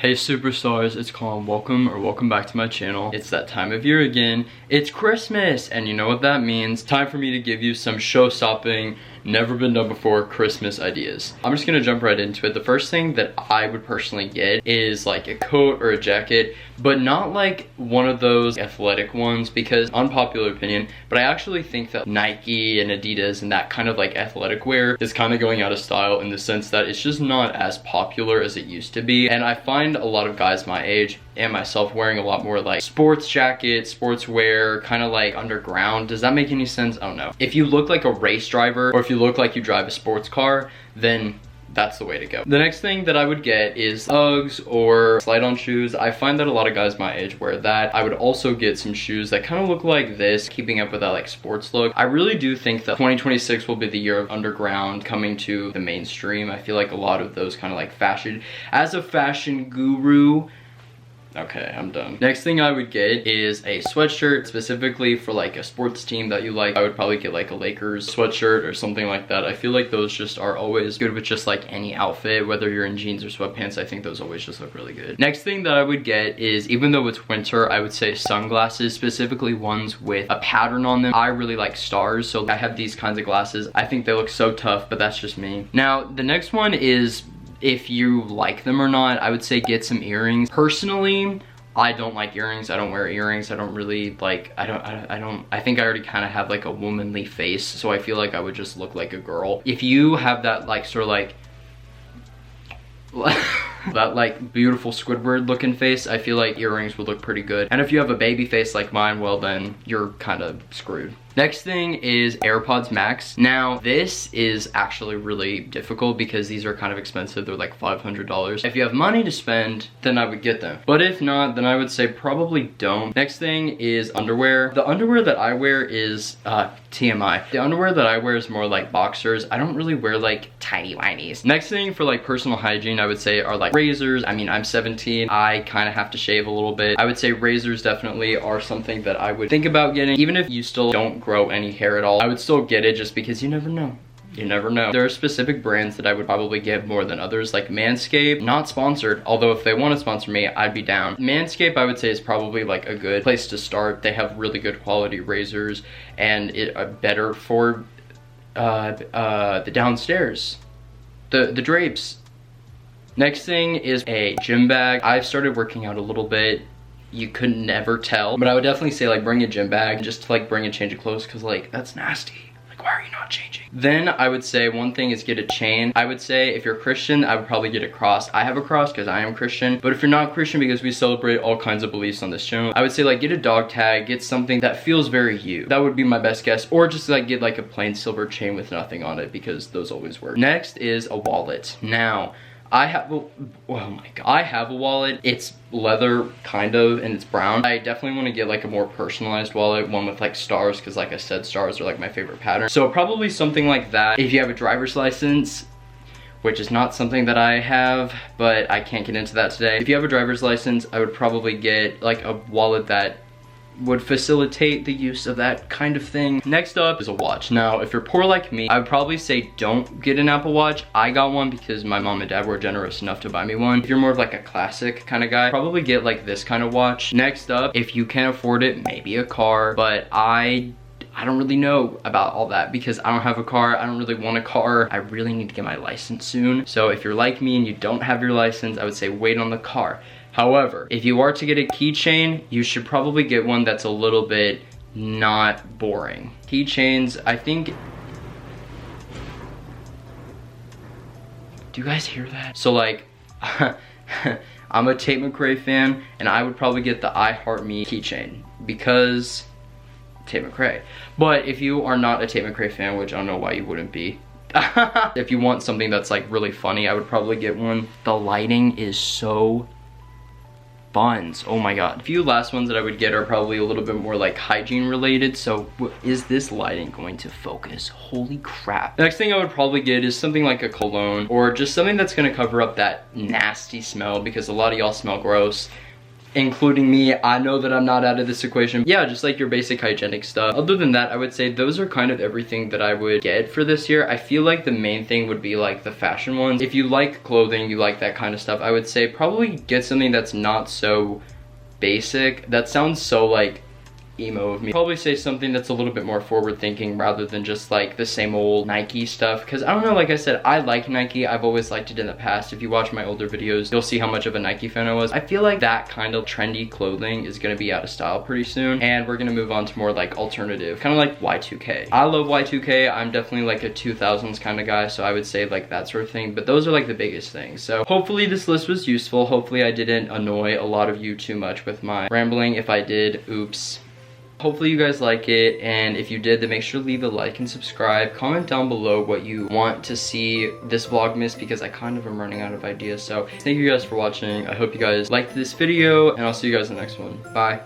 Hey superstars, it's Colin. Welcome back to my channel. It's that time of year again. It's Christmas, and you know what that means. Time for me to give you some show-stopping, never been done before Christmas ideas. I'm just gonna jump right into it. The first thing that I would personally get is like a coat or a jacket, but not like one of those athletic ones, because unpopular opinion, but I actually think that Nike and Adidas and that kind of like athletic wear is kind of going out of style in the sense that it's just not as popular as it used to be. And I find a lot of guys my age and myself wearing a lot more like sports jackets, sportswear, kind of like underground. Does that make any sense? I don't know. If you look like a race driver, or if you look like you drive a sports car, then that's the way to go. The next thing that I would get is Uggs or slide-on shoes. I find that a lot of guys my age wear that. I would also get some shoes that kind of look like this, keeping up with that like sports look. I really do think that 2026 will be the year of underground coming to the mainstream. I feel like a lot of those kind of like fashion, as a fashion guru, okay, I'm done. Next thing I would get is a sweatshirt, specifically for like a sports team that you like. I would probably get like a Lakers sweatshirt or something like that. I feel like those just are always good with just like any outfit, whether you're in jeans or sweatpants. I think those always just look really good. Next thing that I would get is, even though it's winter, I would say sunglasses, specifically ones with a pattern on them. I really like stars, so I have these kinds of glasses. I think they look so tough, but that's just me. Now, the next one is, if you like them or not, I would say get some earrings. Personally, I don't like earrings. I don't wear earrings. I don't really like, I think I already kind of have like a womanly face, so I feel like I would just look like a girl. If you have that like sort of like that like beautiful Squidward looking face, I feel like earrings would look pretty good. And if you have a baby face like mine, well then you're kind of screwed. Next thing is AirPods Max. Now, this is actually really difficult because these are kind of expensive. They're like $500. If you have money to spend, then I would get them. But if not, then I would say probably don't. Next thing is underwear. The underwear that I wear is TMI. The underwear that I wear is more like boxers. I don't really wear like tighty whities. Next thing for like personal hygiene, I would say are like razors. I mean, I'm 17. I kind of have to shave a little bit. I would say razors definitely are something that I would think about getting. Even if you still don't grow any hair at all, I would still get it, just because you never know. You never know. There are specific brands that I would probably get more than others, like Manscaped, not sponsored, although if they want to sponsor me, I'd be down. Manscaped, I would say, is probably like a good place to start. They have really good quality razors, and it are better for the downstairs, the drapes. Next thing is a gym bag. I've started working out a little bit. You could never tell, but I would definitely say like bring a gym bag, just to like bring a change of clothes, because like that's nasty. Like, why are you not changing? Then I would say one thing is get a chain. I would say if you're Christian, I would probably get a cross. I have a cross because I am Christian, but if you're not Christian, because we celebrate all kinds of beliefs on this channel, I would say like get a dog tag, get something that feels very you. That would be my best guess, or just like get like a plain silver chain with nothing on it, because those always work. Next is a wallet. Now, I have a, oh my god, I have a wallet. It's leather, kind of, and it's brown. I definitely want to get like a more personalized wallet, one with like stars, because like I said, stars are like my favorite pattern. So probably something like that. If you have a driver's license, which is not something that I have, but I can't get into that today. If you have a driver's license, I would probably get like a wallet that would facilitate the use of that kind of thing. Next up is a watch. Now, if you're poor like me, I would probably say don't get an Apple Watch. I got one because my mom and dad were generous enough to buy me one. If you're more of like a classic kind of guy, probably get like this kind of watch. Next up, if you can afford it, maybe a car, but I don't really know about all that because I don't have a car. I don't really want a car. I really need to get my license soon. So if you're like me and you don't have your license, I would say wait on the car. However, if you are to get a keychain, you should probably get one that's a little bit not boring. Keychains, I think, do you guys hear that? So like, I'm a Tate McRae fan, and I would probably get the I Heart Me keychain because Tate McRae. But if you are not a Tate McRae fan, which I don't know why you wouldn't be, if you want something that's like really funny, I would probably get one. The lighting is so buns, oh my god. A few last ones that I would get are probably a little bit more like hygiene related. So is this lighting going to focus? Holy crap. Next thing I would probably get is something like a cologne, or just something that's gonna cover up that nasty smell, because a lot of y'all smell gross. including me. I know that I'm not out of this equation. Yeah, just like your basic hygienic stuff. Other than that, I would say those are kind of everything that I would get for this year. I feel like the main thing would be like the fashion ones. If you like clothing, you like that kind of stuff, I would say probably get something that's not so basic. That sounds so like emo of me. Probably say something that's a little bit more forward thinking rather than just like the same old Nike stuff, because I don't know, like I said, I like Nike. I've always liked it in the past. If you watch my older videos, you'll see how much of a Nike fan I was. I feel like that kind of trendy clothing is gonna be out of style pretty soon, and we're gonna move on to more like alternative, kind of like Y2K. I love Y2K. I'm definitely like a 2000s kind of guy, so I would say like that sort of thing, but those are like the biggest things. So hopefully this list was useful. Hopefully I didn't annoy a lot of you too much with my rambling. If I did, oops. Hopefully you guys like it, and if you did, then make sure to leave a like and subscribe. Comment down below what you want to see this vlogmas, because I kind of am running out of ideas. So thank you guys for watching. I hope you guys liked this video, and I'll see you guys in the next one. Bye.